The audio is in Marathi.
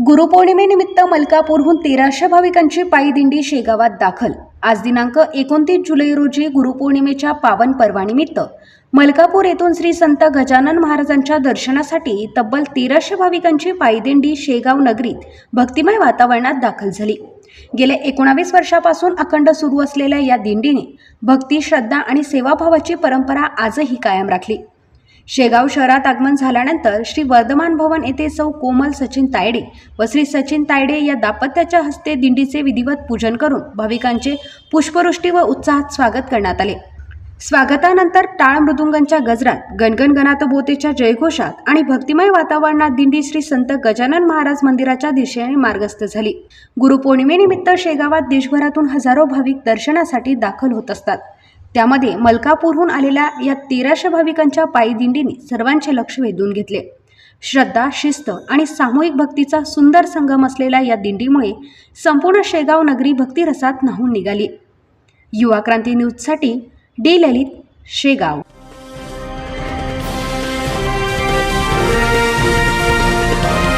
गुरुपौर्णिमेनिमित्त मलकापूरहून 1300 भाविकांची पायी दिंडी शेगावात दाखल। आज दिनांक 29 जुलै रोजी गुरुपौर्णिमेच्या पावन पर्वानिमित्त मलकापूर येथून श्री संत गजानन महाराजांच्या दर्शनासाठी तब्बल 1300 भाविकांची पायी दिंडी शेगाव नगरीत भक्तिमय वातावरणात दाखल झाली। गेल्या 19 वर्षापासून अखंड सुरू असलेल्या या दिंडीने भक्ती, श्रद्धा आणि सेवाभावाची परंपरा आजही कायम राखली। शेगाव शहरात आगमन झाल्यानंतर श्री वर्धमान भवन येथे सौ कोमल सचिन तायडे व श्री सचिन तायडे या दाम्पत्याच्या हस्ते दिंडीचे विधिवत पूजन करून भाविकांचे पुष्पवृष्टी व उत्साहात स्वागत करण्यात आले। स्वागतानंतर टाळ मृदुंगांच्या गजरात, गणगण गणात बोतेच्या जयघोषात आणि भक्तिमय वातावरणात दिंडी श्री संत गजानन महाराज मंदिराच्या दिशेने मार्गस्थ झाली। गुरुपौर्णिमेनिमित्त शेगावात देशभरातून हजारो भाविक दर्शनासाठी दाखल होत असतात। त्यामध्ये मलकापूरहून आलेल्या या 1300 भाविकांच्या पायी दिंडीने सर्वांचे लक्ष वेधून घेतले। श्रद्धा, शिस्त आणि सामूहिक भक्तीचा सुंदर संगम असलेल्या या दिंडीमुळे संपूर्ण शेगाव नगरी भक्तिरसात न्हाऊन निघाली। युवा क्रांती न्यूजसाठी डी ललित, शेगाव।